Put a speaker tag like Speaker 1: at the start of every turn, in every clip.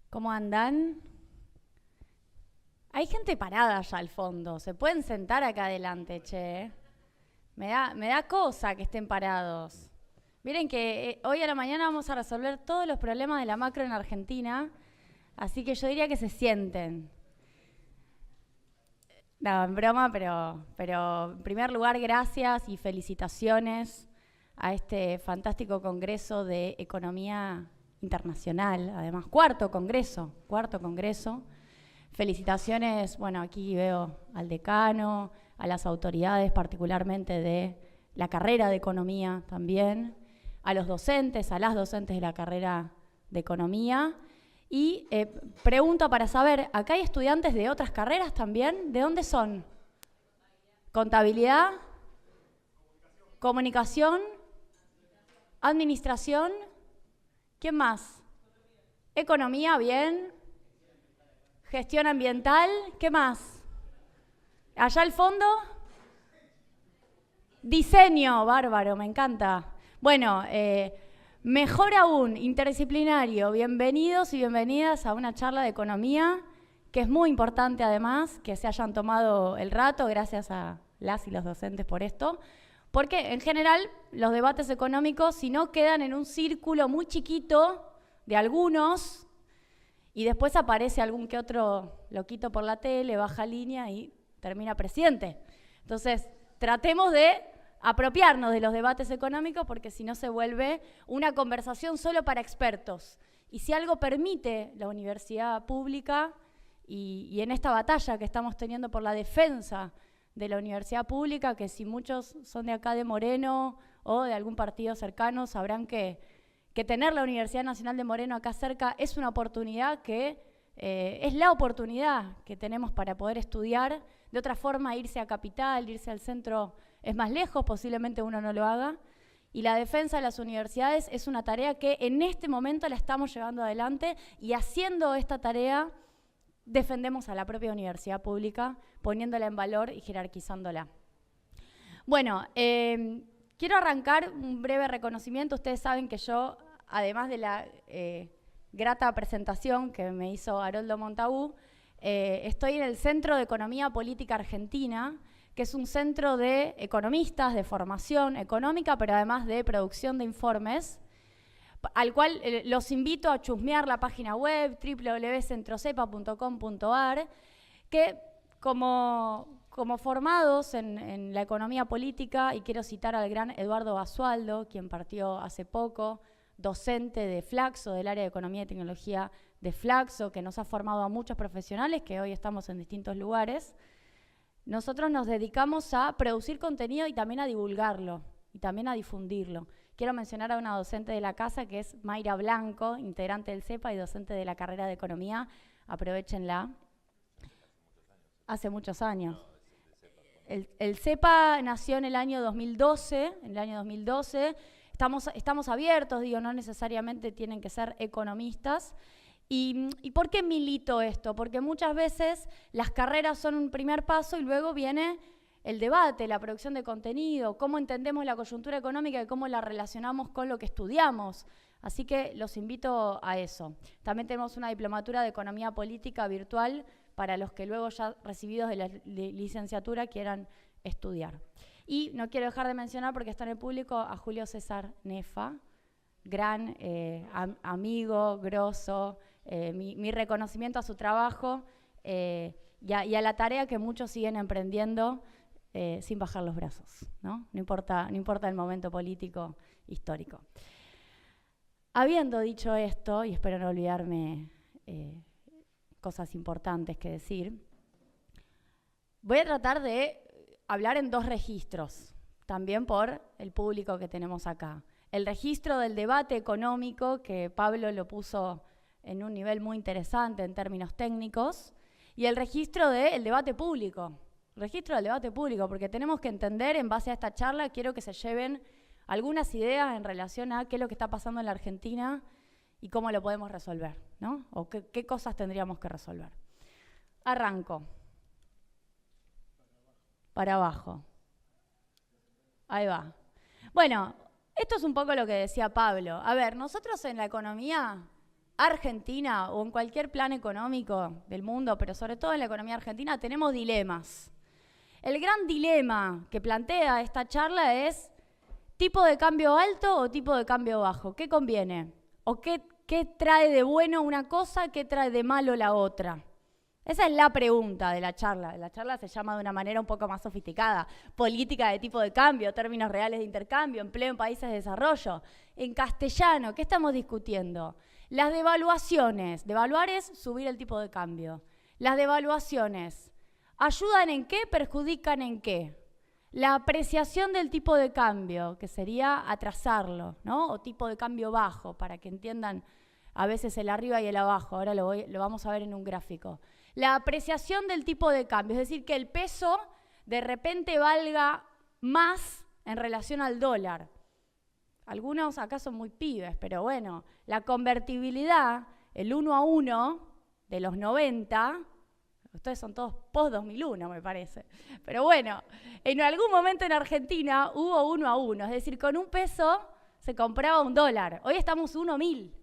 Speaker 1: ¿Cómo andan? Hay gente parada allá al fondo. Se pueden sentar acá adelante, che. Me da cosa que estén parados. Miren que hoy a la mañana vamos a resolver todos los problemas de la macro en Argentina, así que yo diría que se sienten. No, en broma, pero en primer lugar, gracias y felicitaciones a este fantástico Congreso de Economía Internacional, además, cuarto congreso. Felicitaciones, bueno, aquí veo al decano, a las autoridades particularmente de la carrera de Economía también, a los docentes, a las docentes de la carrera de Economía. Y pregunta para saber, ¿acá hay estudiantes de otras carreras también? ¿De dónde son? ¿Contabilidad? ¿Comunicación? ¿Administración? ¿Quién más? Economía, bien. Gestión ambiental, ¿qué más? Allá al fondo, diseño, bárbaro, me encanta. Bueno, mejor aún, interdisciplinario, bienvenidos y bienvenidas a una charla de economía, que es muy importante además, que se hayan tomado el rato, gracias a las y los docentes por esto, porque en general los debates económicos, si no, quedan en un círculo muy chiquito de algunos, y después aparece algún que otro loquito por la tele, baja línea y termina presidente. Entonces, tratemos de apropiarnos de los debates económicos porque si no se vuelve una conversación solo para expertos. Y si algo permite la universidad pública y en esta batalla que estamos teniendo por la defensa de la universidad pública, que si muchos son de acá de Moreno o de algún partido cercano, sabrán que tener la Universidad Nacional de Moreno acá cerca es una oportunidad que es la oportunidad que tenemos para poder estudiar. De otra forma, irse a Capital, irse al centro es más lejos, posiblemente uno no lo haga. Y la defensa de las universidades es una tarea que en este momento la estamos llevando adelante y haciendo esta tarea defendemos a la propia universidad pública, poniéndola en valor y jerarquizándola. Bueno, quiero arrancar un breve reconocimiento. Ustedes saben que yo, además de la grata presentación que me hizo Haroldo Montagu, estoy en el Centro de Economía Política Argentina, que es un centro de economistas, de formación económica, pero además de producción de informes, al cual los invito a chusmear la página web www.centrocepa.com.ar, que como formados en la economía política, y quiero citar al gran Eduardo Basualdo, quien partió hace poco, docente de Flaxo, del área de Economía y Tecnología de Flaxo, que nos ha formado a muchos profesionales que hoy estamos en distintos lugares. Nosotros nos dedicamos a producir contenido y también a divulgarlo, y también a difundirlo. Quiero mencionar a una docente de la casa que es Mayra Blanco, integrante del CEPA y docente de la carrera de Economía. Aprovechenla. Hace muchos años. El CEPA nació en el año 2012, Estamos abiertos, digo, no necesariamente tienen que ser economistas. ¿Y por qué milito esto? Porque muchas veces las carreras son un primer paso y luego viene el debate, la producción de contenido, cómo entendemos la coyuntura económica y cómo la relacionamos con lo que estudiamos. Así que los invito a eso. También tenemos una diplomatura de Economía Política virtual para los que luego ya recibidos de la licenciatura quieran estudiar. Y no quiero dejar de mencionar, porque está en el público, a Julio César Nefa, gran amigo, grosso, mi reconocimiento a su trabajo y a la tarea que muchos siguen emprendiendo sin bajar los brazos, ¿no? No importa el momento político histórico. Habiendo dicho esto, y espero no olvidarme cosas importantes que decir, voy a tratar de hablar en dos registros, también por el público que tenemos acá. El registro del debate económico, que Pablo lo puso en un nivel muy interesante en términos técnicos, y el registro del debate público. Registro del debate público, porque tenemos que entender, en base a esta charla, quiero que se lleven algunas ideas en relación a qué es lo que está pasando en la Argentina y cómo lo podemos resolver, ¿no? O qué cosas tendríamos que resolver. Arranco. Para abajo. Ahí va. Bueno, esto es un poco lo que decía Pablo. A ver, nosotros en la economía Argentina o en cualquier plan económico del mundo, pero sobre todo en la economía argentina, tenemos dilemas. El gran dilema que plantea esta charla es tipo de cambio alto o tipo de cambio bajo. ¿Qué conviene? ¿O qué trae de bueno una cosa, qué trae de malo la otra? Esa es la pregunta de la charla. La charla se llama de una manera un poco más sofisticada. Política de tipo de cambio, términos reales de intercambio, empleo en países de desarrollo. En castellano, ¿qué estamos discutiendo? Las devaluaciones. Devaluar es subir el tipo de cambio. Las devaluaciones, ¿ayudan en qué? ¿Perjudican en qué? La apreciación del tipo de cambio, que sería atrasarlo, ¿no? O tipo de cambio bajo, para que entiendan a veces el arriba y el abajo. Ahora lo vamos a ver en un gráfico. La apreciación del tipo de cambio, es decir, que el peso de repente valga más en relación al dólar. Algunos acá son muy pibes, pero bueno, la convertibilidad, el 1 a 1 de los 90, ustedes son todos post-2001 me parece, pero bueno, en algún momento en Argentina hubo 1 a 1, es decir, con un peso se compraba un dólar, hoy estamos 1 a 1000,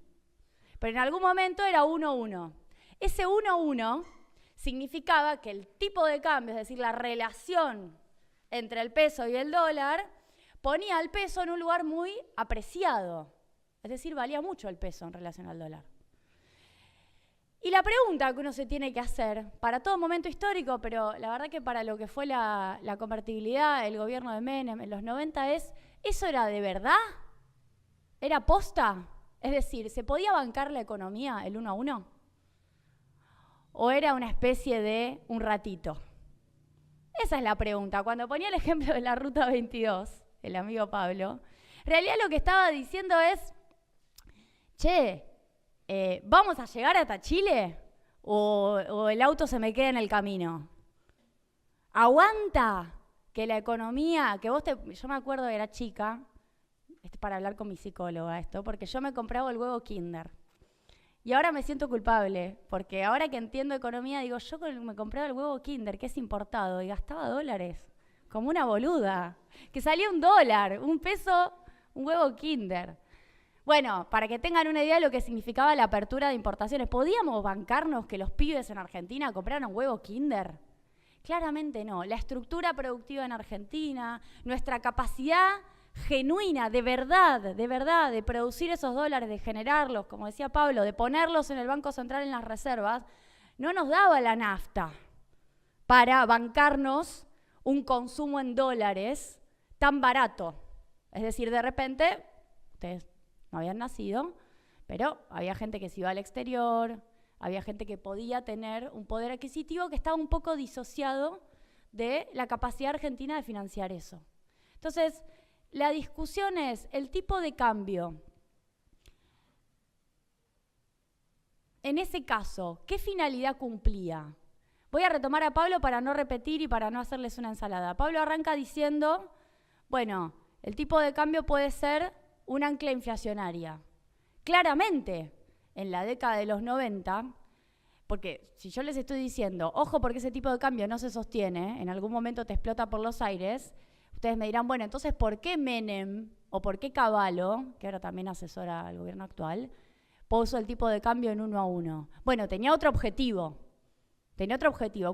Speaker 1: pero en algún momento era 1 a 1. Ese 1 a 1 significaba que el tipo de cambio, es decir, la relación entre el peso y el dólar, ponía al peso en un lugar muy apreciado, es decir, valía mucho el peso en relación al dólar. Y la pregunta que uno se tiene que hacer, para todo momento histórico, pero la verdad que para lo que fue la convertibilidad, el gobierno de Menem en los 90 es, ¿eso era de verdad? ¿Era posta? Es decir, ¿se podía bancar la economía el 1 a 1? ¿O era una especie de un ratito? Esa es la pregunta. Cuando ponía el ejemplo de la Ruta 22, el amigo Pablo, en realidad lo que estaba diciendo es, che, ¿vamos a llegar hasta Chile? ¿O el auto se me queda en el camino? ¿Aguanta que la economía, que yo me acuerdo que era chica, para hablar con mi psicóloga esto, porque yo me compraba el huevo Kinder. Y ahora me siento culpable, porque ahora que entiendo economía, digo, yo me compraba el huevo Kinder, que es importado, y gastaba dólares, como una boluda, que salía $1, $1, un huevo Kinder. Bueno, para que tengan una idea de lo que significaba la apertura de importaciones, ¿podíamos bancarnos que los pibes en Argentina compraran huevo Kinder? Claramente no. La estructura productiva en Argentina, nuestra capacidad genuina, de verdad, de producir esos dólares, de generarlos, como decía Pablo, de ponerlos en el Banco Central en las reservas, no nos daba la nafta para bancarnos un consumo en dólares tan barato. Es decir, de repente, ustedes no habían nacido, pero había gente que se iba al exterior, había gente que podía tener un poder adquisitivo que estaba un poco disociado de la capacidad argentina de financiar eso. Entonces, la discusión es el tipo de cambio. En ese caso, ¿qué finalidad cumplía? Voy a retomar a Pablo para no repetir y para no hacerles una ensalada. Pablo arranca diciendo, bueno, el tipo de cambio puede ser un ancla inflacionaria. Claramente, en la década de los 90, porque si yo les estoy diciendo, ojo porque ese tipo de cambio no se sostiene, en algún momento te explota por los aires, ustedes me dirán, bueno, entonces, ¿por qué Menem o por qué Cavallo, que ahora también asesora al gobierno actual, puso el tipo de cambio en 1 a 1? Bueno, tenía otro objetivo.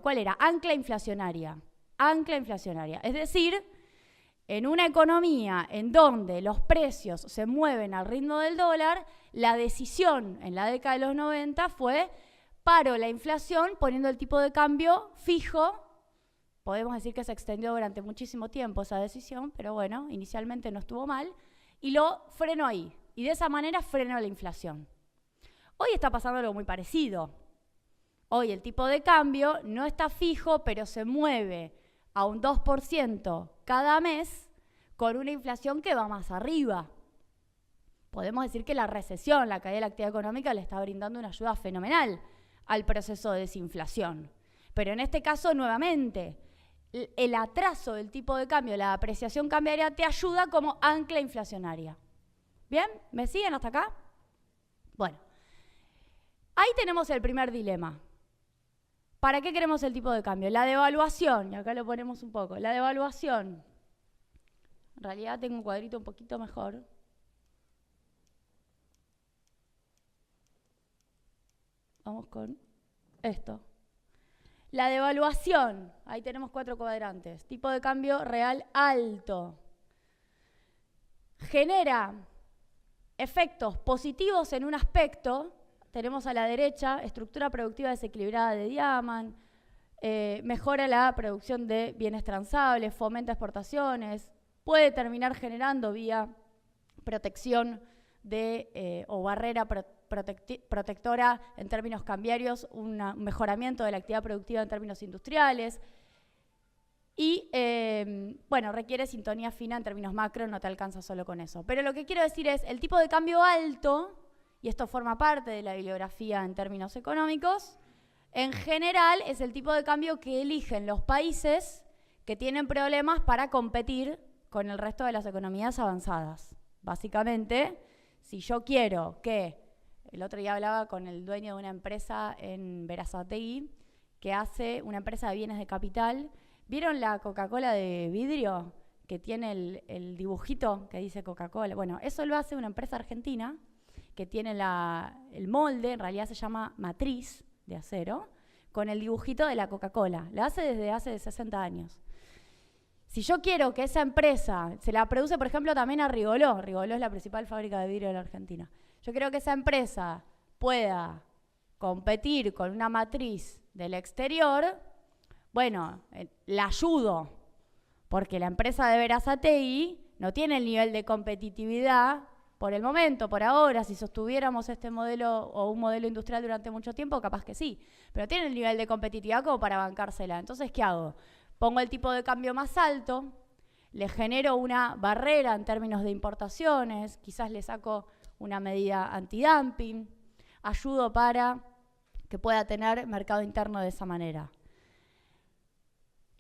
Speaker 1: ¿Cuál era? Ancla inflacionaria. Es decir, en una economía en donde los precios se mueven al ritmo del dólar, la decisión en la década de los 90 fue paro la inflación poniendo el tipo de cambio fijo. Podemos decir que se extendió durante muchísimo tiempo esa decisión, pero bueno, inicialmente no estuvo mal, y lo frenó ahí. Y de esa manera frenó la inflación. Hoy está pasando algo muy parecido. Hoy el tipo de cambio no está fijo, pero se mueve a un 2% cada mes con una inflación que va más arriba. Podemos decir que la recesión, la caída de la actividad económica, le está brindando una ayuda fenomenal al proceso de desinflación. Pero en este caso, nuevamente, el atraso del tipo de cambio, la apreciación cambiaria, te ayuda como ancla inflacionaria. ¿Bien? ¿Me siguen hasta acá? Bueno, ahí tenemos el primer dilema. ¿Para qué queremos el tipo de cambio? La devaluación, y acá lo ponemos un poco, la devaluación. En realidad tengo un cuadrito un poquito mejor. vamos con esto. La devaluación, ahí tenemos 4 cuadrantes. Tipo de cambio real alto. Genera efectos positivos en un aspecto. Tenemos a la derecha estructura productiva desequilibrada de Diamant, mejora la producción de bienes transables, fomenta exportaciones, puede terminar generando vía protección o barrera protectora en términos cambiarios, un mejoramiento de la actividad productiva en términos industriales y, bueno, requiere sintonía fina en términos macro, no te alcanza solo con eso. Pero lo que quiero decir es, el tipo de cambio alto, y esto forma parte de la bibliografía en términos económicos, en general es el tipo de cambio que eligen los países que tienen problemas para competir con el resto de las economías avanzadas. Básicamente, si yo quiero que, el otro día hablaba con el dueño de una empresa en Berazategui, que hace una empresa de bienes de capital. ¿Vieron la Coca-Cola de vidrio que tiene el dibujito que dice Coca-Cola? Bueno, eso lo hace una empresa argentina que tiene el molde, en realidad se llama matriz de acero, con el dibujito de la Coca-Cola. La hace desde hace 60 años. Si yo quiero que esa empresa, se la produce por ejemplo también a Rigoló, Rigoló es la principal fábrica de vidrio de la Argentina, yo quiero que esa empresa pueda competir con una matriz del exterior, bueno, la ayudo, porque la empresa de Berazategui no tiene el nivel de competitividad por el momento, por ahora. Si sostuviéramos este modelo o un modelo industrial durante mucho tiempo, capaz que sí, pero tiene el nivel de competitividad como para bancársela. Entonces, ¿qué hago? Pongo el tipo de cambio más alto, le genero una barrera en términos de importaciones, quizás le saco una medida antidumping, ayudo para que pueda tener mercado interno de esa manera.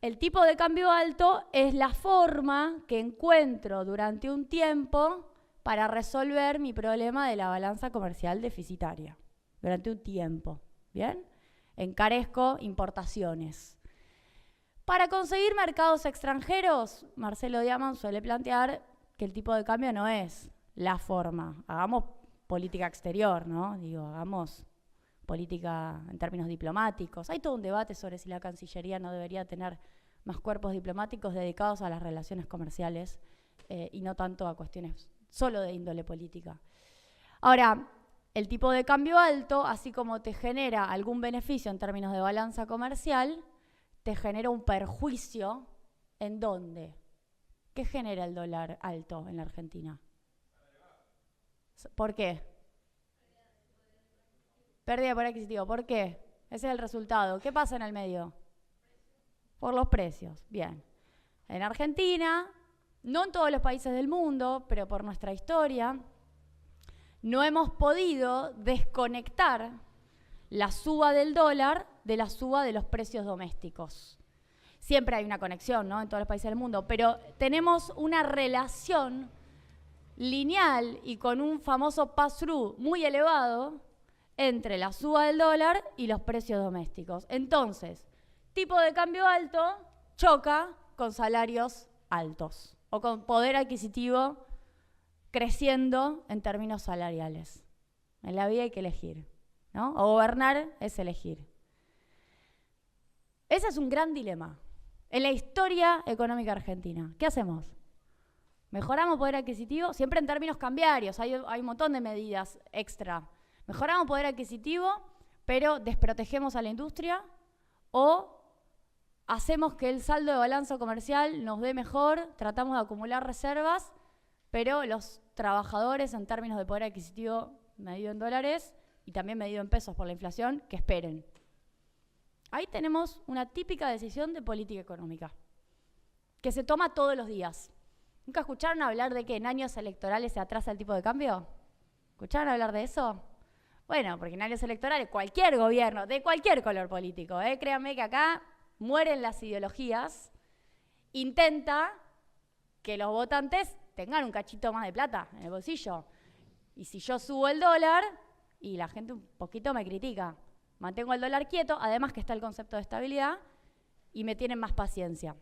Speaker 1: El tipo de cambio alto es la forma que encuentro durante un tiempo para resolver mi problema de la balanza comercial deficitaria. Durante un tiempo, ¿bien? Encarezco importaciones. Para conseguir mercados extranjeros, Marcelo Diamant suele plantear que el tipo de cambio no es la forma. Hagamos política exterior, ¿no? Digo, hagamos política en términos diplomáticos. Hay todo un debate sobre si la Cancillería no debería tener más cuerpos diplomáticos dedicados a las relaciones comerciales y no tanto a cuestiones solo de índole política. Ahora, el tipo de cambio alto, así como te genera algún beneficio en términos de balanza comercial, te genera un perjuicio. ¿En dónde? ¿Qué genera el dólar alto en la Argentina? ¿Por qué? Pérdida de poder adquisitivo. ¿Por qué? Ese es el resultado. ¿Qué pasa en el medio? Por los precios. Bien. En Argentina, no en todos los países del mundo, pero por nuestra historia, no hemos podido desconectar la suba del dólar de la suba de los precios domésticos. Siempre hay una conexión, ¿no?, en todos los países del mundo, pero tenemos una relación lineal y con un famoso pass-through muy elevado entre la suba del dólar y los precios domésticos. Entonces, tipo de cambio alto choca con salarios altos o con poder adquisitivo creciendo en términos salariales. En la vida hay que elegir, ¿no? O gobernar es elegir. Ese es un gran dilema en la historia económica argentina. ¿Qué hacemos? ¿Mejoramos poder adquisitivo? Siempre en términos cambiarios, hay un montón de medidas extra. ¿Mejoramos poder adquisitivo, pero desprotegemos a la industria? ¿O hacemos que el saldo de balanza comercial nos dé mejor, tratamos de acumular reservas, pero los trabajadores en términos de poder adquisitivo medido en dólares y también medido en pesos por la inflación, que esperen? Ahí tenemos una típica decisión de política económica, que se toma todos los días. ¿Nunca escucharon hablar de que en años electorales se atrasa el tipo de cambio? ¿Escucharon hablar de eso? Bueno, porque en años electorales cualquier gobierno, de cualquier color político, créanme que acá mueren las ideologías, intenta que los votantes tengan un cachito más de plata en el bolsillo. Y si yo subo el dólar, y la gente un poquito me critica, mantengo el dólar quieto, además que está el concepto de estabilidad, y me tienen más paciencia.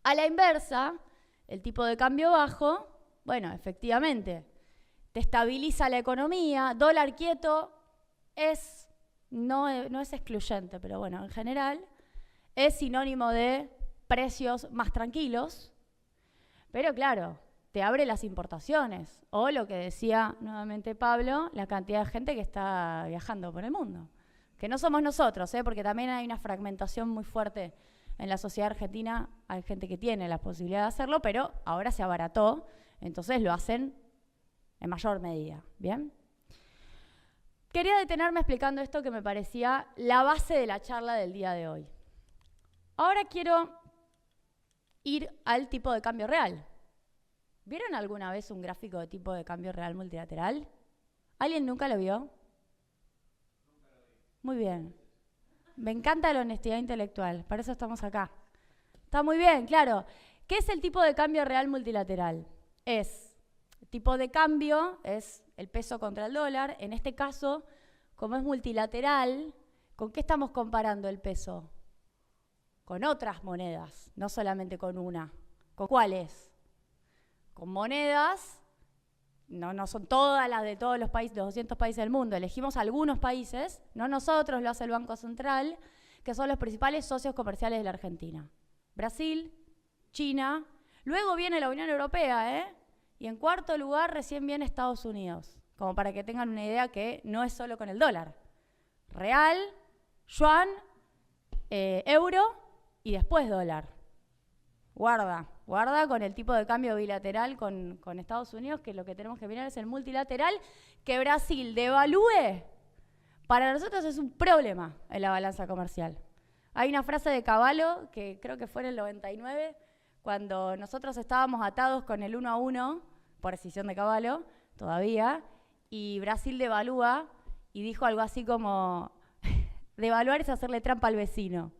Speaker 1: A la inversa, el tipo de cambio bajo, bueno, efectivamente, te estabiliza la economía, dólar quieto es no es excluyente, pero bueno, en general es sinónimo de precios más tranquilos, pero claro, te abre las importaciones, o lo que decía nuevamente Pablo, la cantidad de gente que está viajando por el mundo, que no somos nosotros, porque también hay una fragmentación muy fuerte en la sociedad argentina, hay gente que tiene la posibilidad de hacerlo, pero ahora se abarató, entonces lo hacen en mayor medida, ¿bien? Quería detenerme explicando esto que me parecía la base de la charla del día de hoy. Ahora quiero ir al tipo de cambio real. ¿Vieron alguna vez un gráfico de tipo de cambio real multilateral? ¿Alguien nunca lo vio? Muy bien. Me encanta la honestidad intelectual, para eso estamos acá. Está muy bien, claro. ¿Qué es el tipo de cambio real multilateral? El tipo de cambio es el peso contra el dólar. En este caso, como es multilateral, ¿con qué estamos comparando el peso? Con otras monedas, no solamente con una. ¿Con cuáles? Con monedas, no son todas las de todos los países, los 200 países del mundo. Elegimos algunos países, no nosotros, lo hace el Banco Central, que son los principales socios comerciales de la Argentina. Brasil, China, luego viene la Unión Europea, y en cuarto lugar recién viene Estados Unidos, como para que tengan una idea que no es solo con el dólar. Real, yuan, euro y después dólar. Guarda con el tipo de cambio bilateral con Estados Unidos, que lo que tenemos que mirar es el multilateral, que Brasil devalúe, para nosotros es un problema en la balanza comercial. Hay una frase de Cavallo, que creo que fue en el 99, cuando nosotros estábamos atados con el 1 a 1, por decisión de Cavallo, todavía, y Brasil devalúa, y dijo algo así como, devaluar es hacerle trampa al vecino.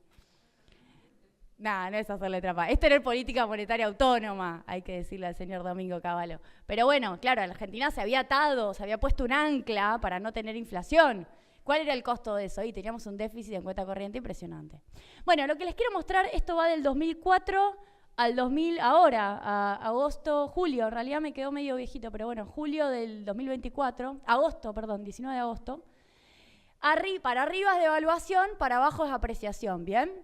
Speaker 1: No es hacerle trampa, es tener política monetaria autónoma, hay que decirle al señor Domingo Cavallo. Pero bueno, claro, la Argentina se había atado, se había puesto un ancla para no tener inflación. ¿Cuál era el costo de eso? Y teníamos un déficit en cuenta corriente impresionante. Bueno, lo que les quiero mostrar, esto va del 2004 al 2000, ahora, a agosto, julio, en realidad me quedó medio viejito, pero bueno, julio del 2024, 19 de agosto. Para arriba es devaluación, para abajo es apreciación, ¿bien?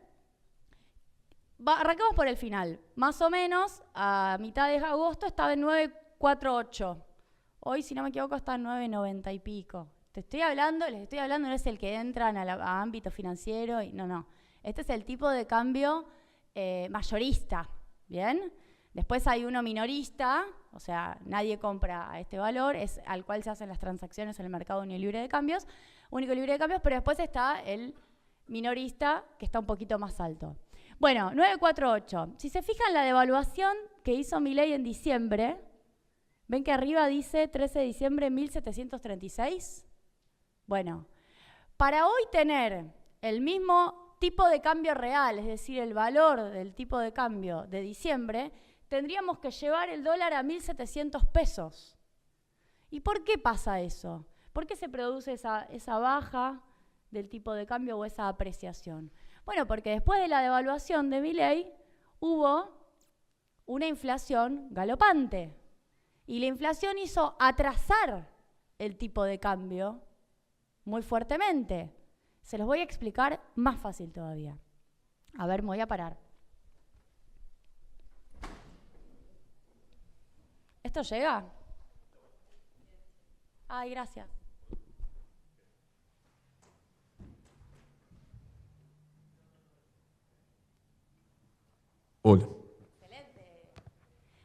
Speaker 1: Arrancamos por el final. Más o menos, a mitad de agosto estaba en 9,48. Hoy, si no me equivoco, está en 9,90 y pico. Les estoy hablando, no es el que entran a ámbito financiero, no. Este es el tipo de cambio mayorista, ¿bien? Después hay uno minorista, o sea, nadie compra a este valor, es al cual se hacen las transacciones en el mercado único y libre de cambios, pero después está el minorista, que está un poquito más alto. Bueno, 9,48. Si se fijan la devaluación que hizo Milei en diciembre, ¿ven que arriba dice 13 de diciembre 1736? Bueno, para hoy tener el mismo tipo de cambio real, es decir, el valor del tipo de cambio de diciembre, tendríamos que llevar el dólar a 1.700 pesos. ¿Y por qué pasa eso? ¿Por qué se produce esa baja del tipo de cambio o esa apreciación? Bueno, porque después de la devaluación de Milei hubo una inflación galopante. Y la inflación hizo atrasar el tipo de cambio muy fuertemente. Se los voy a explicar más fácil todavía. A ver, me voy a parar. ¿Esto llega? Ay, gracias.
Speaker 2: Hola.
Speaker 1: Excelente.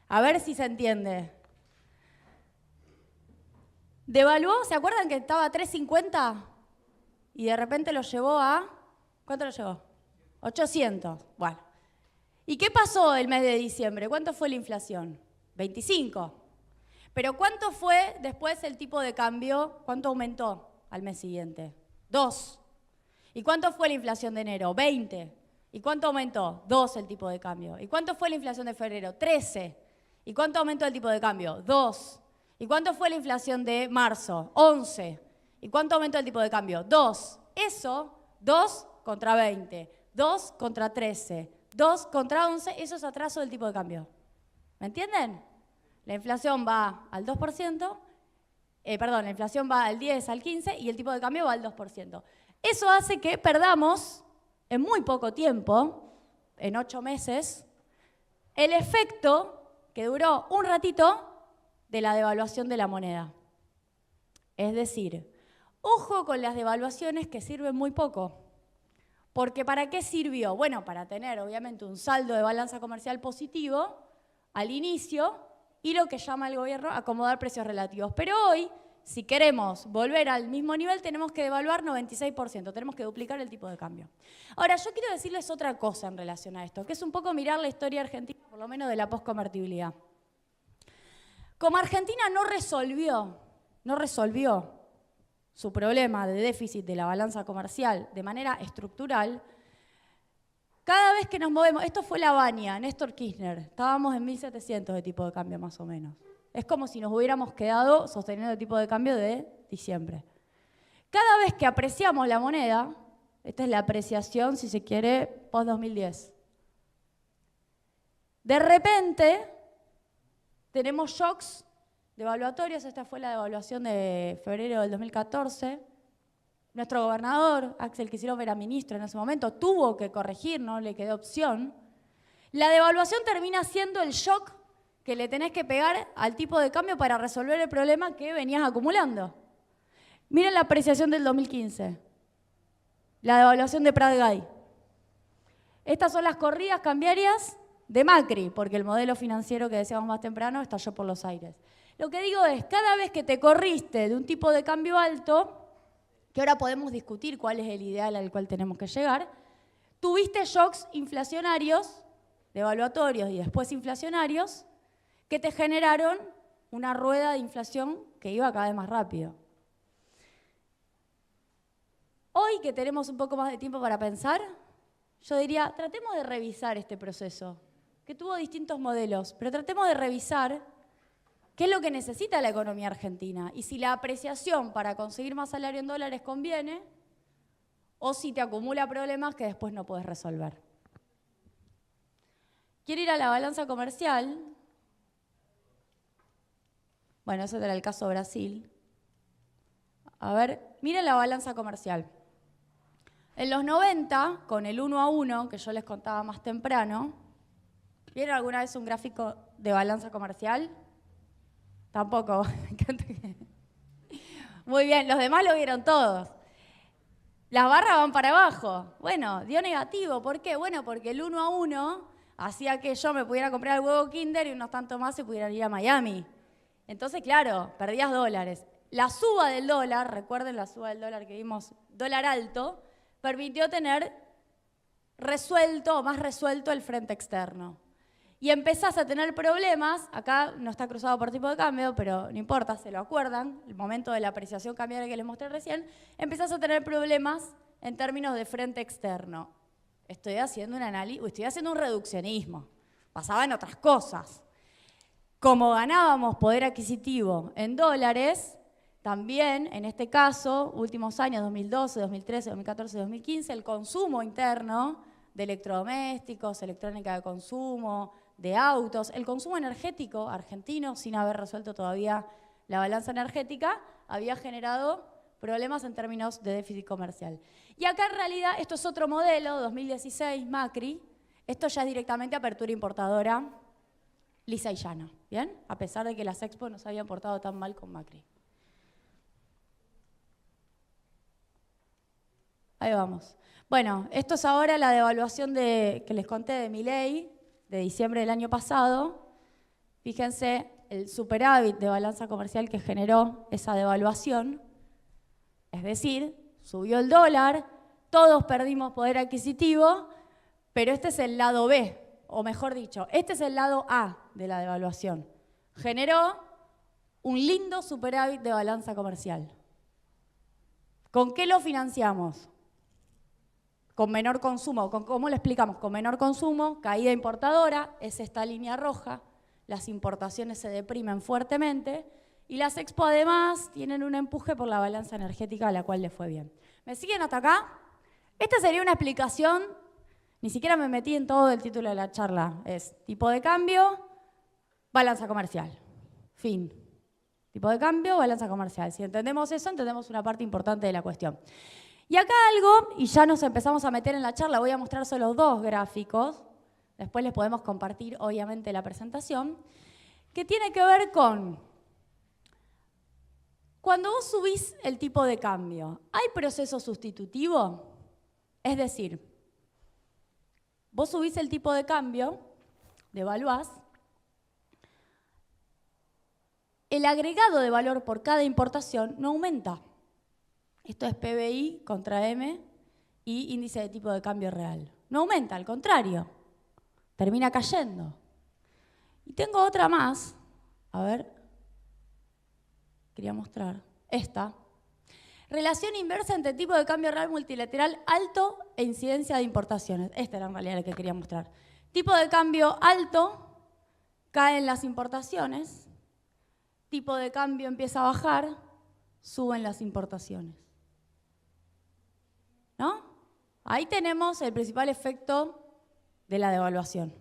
Speaker 1: A ver si se entiende. Devaluó, ¿se acuerdan que estaba a 3.50? Y de repente lo llevó a... ¿Cuánto lo llevó? 800. Bueno. ¿Y qué pasó el mes de diciembre? ¿Cuánto fue la inflación? 25. Pero ¿cuánto fue después el tipo de cambio? ¿Cuánto aumentó al mes siguiente? 2. ¿Y cuánto fue la inflación de enero? 20. ¿Y cuánto aumentó? 2 el tipo de cambio. ¿Y cuánto fue la inflación de febrero? 13. ¿Y cuánto aumentó el tipo de cambio? 2. ¿Y cuánto fue la inflación de marzo? 11. ¿Y cuánto aumentó el tipo de cambio? 2. Eso, 2 contra 20, 2 contra 13, 2 contra 11, eso es atraso del tipo de cambio. ¿Me entienden? La inflación va al 2%, la inflación va al 10, al 15 y el tipo de cambio va al 2%. Eso hace que perdamos en muy poco tiempo, en 8 meses, el efecto que duró un ratito de la devaluación de la moneda. Es decir, ojo con las devaluaciones que sirven muy poco. Porque ¿para qué sirvió? Bueno, para tener obviamente un saldo de balanza comercial positivo al inicio y lo que llama el gobierno acomodar precios relativos. Pero hoy, si queremos volver al mismo nivel, tenemos que devaluar 96%, tenemos que duplicar el tipo de cambio. Ahora, yo quiero decirles otra cosa en relación a esto, que es un poco mirar la historia argentina, por lo menos de la posconvertibilidad. Como Argentina no resolvió su problema de déficit de la balanza comercial de manera estructural, cada vez que nos movemos, esto fue la Baña, Néstor Kirchner, estábamos en 1700 de tipo de cambio más o menos. Es como si nos hubiéramos quedado sosteniendo el tipo de cambio de diciembre. Cada vez que apreciamos la moneda, esta es la apreciación, si se quiere, post-2010. De repente, tenemos shocks devaluatorios. Esta fue la devaluación de febrero del 2014. Nuestro gobernador, Axel Kicillof, era ministro en ese momento, tuvo que corregir, no le quedó opción. La devaluación termina siendo el shock que le tenés que pegar al tipo de cambio para resolver el problema que venías acumulando. Miren la apreciación del 2015, la devaluación de Prat-Gay. Estas son las corridas cambiarias de Macri, porque el modelo financiero que decíamos más temprano estalló por los aires. Lo que digo es, cada vez que te corriste de un tipo de cambio alto, que ahora podemos discutir cuál es el ideal al cual tenemos que llegar, tuviste shocks inflacionarios, devaluatorios y después inflacionarios, que te generaron una rueda de inflación que iba cada vez más rápido. Hoy que tenemos un poco más de tiempo para pensar, yo diría, tratemos de revisar este proceso, que tuvo distintos modelos, pero tratemos de revisar qué es lo que necesita la economía argentina y si la apreciación para conseguir más salario en dólares conviene o si te acumula problemas que después no puedes resolver. Quiero ir a la balanza comercial. Bueno, ese era el caso de Brasil. A ver, miren la balanza comercial. En los 90, con el 1 a 1, que yo les contaba más temprano, ¿vieron alguna vez un gráfico de balanza comercial? Tampoco. Muy bien, los demás lo vieron todos. Las barras van para abajo. Bueno, dio negativo. ¿Por qué? Bueno, porque el 1 a 1 hacía que yo me pudiera comprar el huevo Kinder y unos tantos más se pudieran ir a Miami. Entonces, claro, perdías dólares. La suba del dólar, recuerden la suba del dólar que vimos, dólar alto, permitió tener resuelto o más resuelto el frente externo. Y empezás a tener problemas, acá no está cruzado por tipo de cambio, pero no importa, se lo acuerdan, el momento de la apreciación cambiaria que les mostré recién, empezás a tener problemas en términos de frente externo. Estoy haciendo un análisis, estoy haciendo un reduccionismo, pasaban otras cosas. Como ganábamos poder adquisitivo en dólares, también en este caso, últimos años, 2012, 2013, 2014, 2015, el consumo interno de electrodomésticos, electrónica de consumo, de autos, el consumo energético argentino, sin haber resuelto todavía la balanza energética, había generado problemas en términos de déficit comercial. Y acá en realidad esto es otro modelo, 2016, Macri, esto ya es directamente apertura importadora lisa y llana, ¿bien? A pesar de que las Expo no se habían portado tan mal con Macri. Ahí vamos. Bueno, esto es ahora la devaluación que les conté de Milei, de diciembre del año pasado. Fíjense el superávit de balanza comercial que generó esa devaluación. Es decir, subió el dólar, todos perdimos poder adquisitivo, pero este es el lado B, o mejor dicho, este es el lado A de la devaluación. Generó un lindo superávit de balanza comercial. ¿Con qué lo financiamos? Con menor consumo. ¿Cómo lo explicamos? Con menor consumo, caída importadora, es esta línea roja, las importaciones se deprimen fuertemente y las Expo además tienen un empuje por la balanza energética a la cual les fue bien. ¿Me siguen hasta acá? Esta sería una explicación, ni siquiera me metí en todo el título de la charla, es tipo de cambio, balanza comercial, fin. Tipo de cambio, balanza comercial. Si entendemos eso, entendemos una parte importante de la cuestión. Y acá algo, y ya nos empezamos a meter en la charla, voy a mostrar solo 2 gráficos, después les podemos compartir obviamente la presentación, que tiene que ver con cuando vos subís el tipo de cambio, ¿hay proceso sustitutivo? Es decir, vos subís el tipo de cambio, devaluás, el agregado de valor por cada importación no aumenta. Esto es PBI contra M y índice de tipo de cambio real. No aumenta, al contrario, termina cayendo. Y tengo otra más, a ver, quería mostrar, esta. Relación inversa entre tipo de cambio real multilateral alto e incidencia de importaciones. Esta era en realidad la que quería mostrar. Tipo de cambio alto, caen las importaciones. Tipo de cambio empieza a bajar, suben las importaciones. ¿No? Ahí tenemos el principal efecto de la devaluación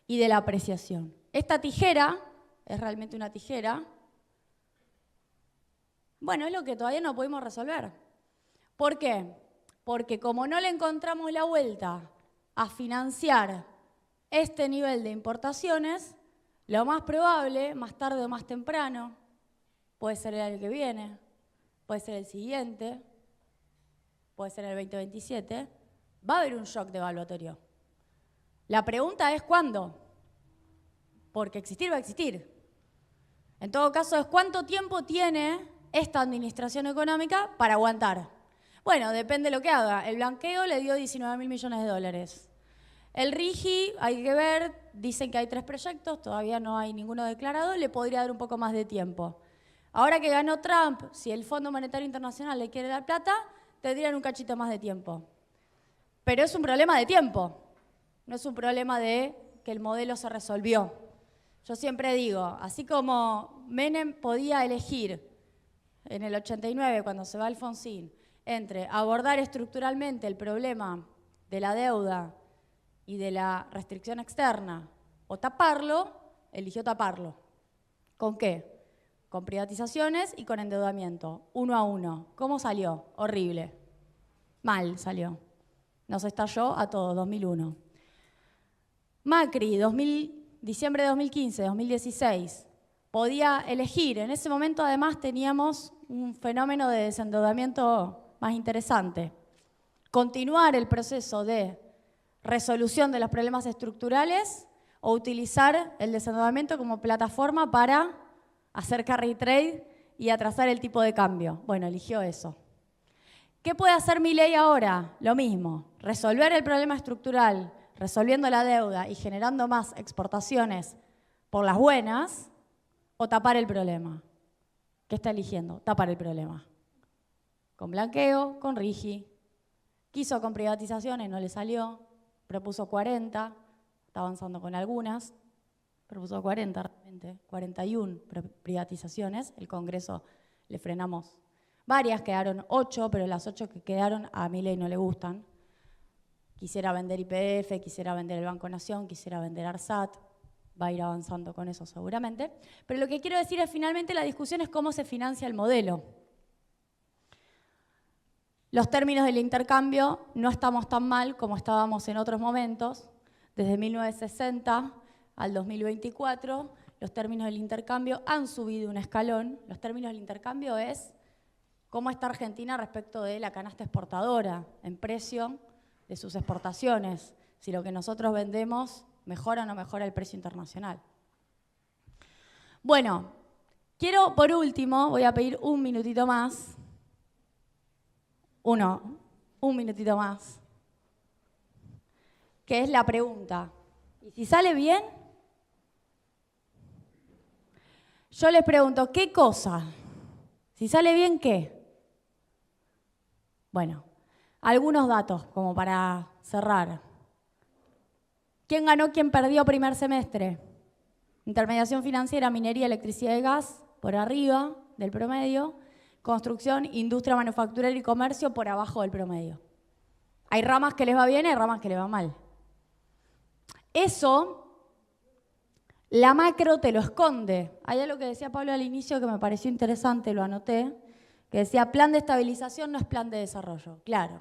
Speaker 1: y de la apreciación. Esta tijera, es realmente una tijera, bueno, es lo que todavía no pudimos resolver. ¿Por qué? Porque como no le encontramos la vuelta a financiar este nivel de importaciones, lo más probable, más tarde o más temprano, puede ser el año que viene, puede ser el siguiente, puede ser el 2027, va a haber un shock devaluatorio. La pregunta es ¿cuándo? Porque existir va a existir. En todo caso es ¿cuánto tiempo tiene esta administración económica para aguantar? Bueno, depende de lo que haga. El blanqueo le dio 19.000 millones de dólares. El RIGI, hay que ver, dicen que hay 3 proyectos, todavía no hay ninguno declarado, le podría dar un poco más de tiempo. Ahora que ganó Trump, si el Fondo Monetario Internacional le quiere dar plata, tendrían un cachito más de tiempo. Pero es un problema de tiempo, no es un problema de que el modelo se resolvió. Yo siempre digo, así como Menem podía elegir en el 89, cuando se va Alfonsín, entre abordar estructuralmente el problema de la deuda y de la restricción externa o taparlo, eligió taparlo. ¿Con qué? Con privatizaciones y con endeudamiento, 1 a 1. ¿Cómo salió? Horrible. Mal salió. Nos estalló a todos, 2001. Macri, diciembre de 2015, 2016, podía elegir. En ese momento además teníamos un fenómeno de desendeudamiento más interesante. Continuar el proceso de resolución de los problemas estructurales o utilizar el desendeudamiento como plataforma para hacer carry trade y atrasar el tipo de cambio. Bueno, eligió eso. ¿Qué puede hacer Milei ahora? Lo mismo, resolver el problema estructural, resolviendo la deuda y generando más exportaciones por las buenas, o tapar el problema. ¿Qué está eligiendo? Tapar el problema. Con blanqueo, con RIGI. Quiso con privatizaciones, no le salió. Propuso 40, está avanzando con algunas. Propuso 40 realmente, 41 privatizaciones. El Congreso le frenamos varias, quedaron 8, pero las 8 que quedaron a Milei no le gustan. Quisiera vender YPF, quisiera vender el Banco Nación, quisiera vender ARSAT. Va a ir avanzando con eso seguramente. Pero lo que quiero decir es finalmente la discusión es cómo se financia el modelo. Los términos del intercambio no estamos tan mal como estábamos en otros momentos. Desde 1960 al 2024, los términos del intercambio han subido un escalón. Los términos del intercambio es cómo está Argentina respecto de la canasta exportadora en precio de sus exportaciones. Si lo que nosotros vendemos mejora o no mejora el precio internacional. Bueno, quiero por último, voy a pedir un minutito más. Un minutito más. Que es la pregunta. Y si sale bien, yo les pregunto, ¿qué cosa? Si sale bien, ¿qué? Bueno, algunos datos como para cerrar. ¿Quién ganó, quién perdió primer semestre? Intermediación financiera, minería, electricidad y gas, por arriba del promedio. Construcción, industria, manufacturera y comercio, por abajo del promedio. Hay ramas que les va bien y hay ramas que les va mal. Eso, la macro te lo esconde. Hay algo que decía Pablo al inicio que me pareció interesante, lo anoté, que decía plan de estabilización no es plan de desarrollo. Claro,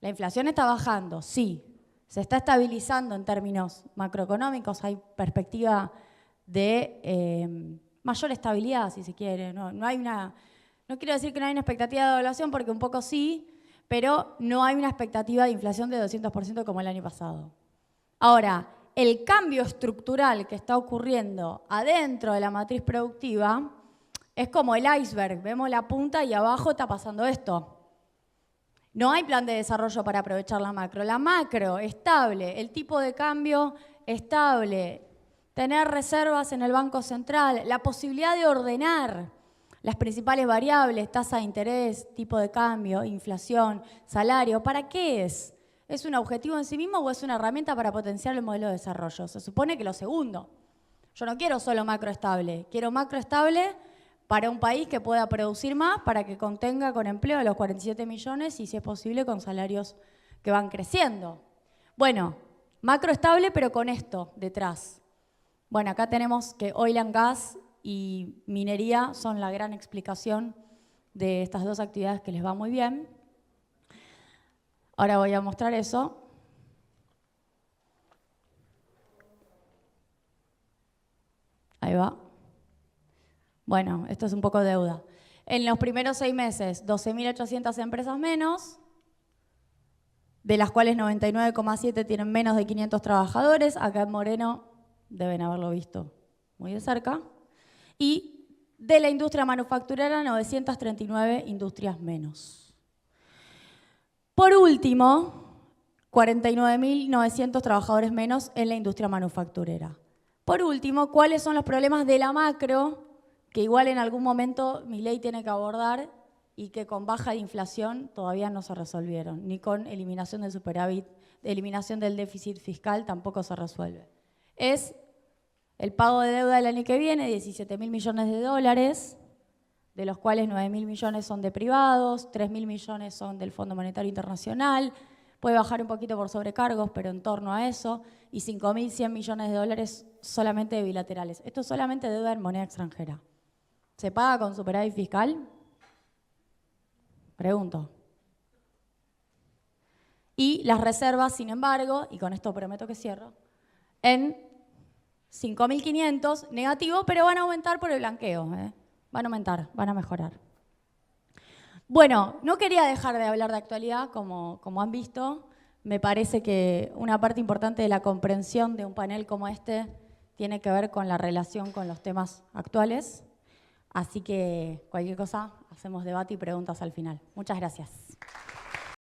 Speaker 1: la inflación está bajando, sí, se está estabilizando en términos macroeconómicos, hay perspectiva de mayor estabilidad, si se quiere. No quiero decir que no hay una expectativa de devaluación, porque un poco sí, pero no hay una expectativa de inflación de 200% como el año pasado. Ahora, el cambio estructural que está ocurriendo adentro de la matriz productiva es como el iceberg, vemos la punta y abajo está pasando esto. No hay plan de desarrollo para aprovechar la macro. La macro, estable, el tipo de cambio estable, tener reservas en el Banco Central, la posibilidad de ordenar las principales variables, tasa de interés, tipo de cambio, inflación, salario. ¿Para qué es? ¿Es un objetivo en sí mismo o es una herramienta para potenciar el modelo de desarrollo? Se supone que lo segundo. Yo no quiero solo macro estable, quiero macro estable para un país que pueda producir más, para que contenga con empleo a los 47 millones y, si es posible, con salarios que van creciendo. Bueno, macro estable, pero con esto detrás. Bueno, acá tenemos que oil and gas y minería son la gran explicación de estas dos actividades que les va muy bien. Ahora voy a mostrar eso. Ahí va. Bueno, esto es un poco deuda. En los primeros 6 meses, 12.800 empresas menos, de las cuales 99,7 tienen menos de 500 trabajadores. Acá en moreno deben haberlo visto muy de cerca. Y de la industria manufacturera, 939 industrias menos. Por último, 49.900 trabajadores menos en la industria manufacturera. Por último, ¿cuáles son los problemas de la macro que igual en algún momento Milei tiene que abordar y que con baja de inflación todavía no se resolvieron? Ni con eliminación del superávit, eliminación del déficit fiscal tampoco se resuelve. Es el pago de deuda del año que viene, 17.000 millones de dólares, de los cuales 9.000 millones son de privados, 3.000 millones son del Fondo Monetario Internacional, puede bajar un poquito por sobrecargos, pero en torno a eso, y 5.100 millones de dólares solamente de bilaterales. Esto es solamente deuda en moneda extranjera. ¿Se paga con superávit fiscal? Pregunto. Y las reservas, sin embargo, y con esto prometo que cierro, en 5.500 negativo, pero van a aumentar por el blanqueo. Van a aumentar, van a mejorar. Bueno, no quería dejar de hablar de actualidad, como han visto. Me parece que una parte importante de la comprensión de un panel como este tiene que ver con la relación con los temas actuales. Así que cualquier cosa, hacemos debate y preguntas al final. Muchas gracias.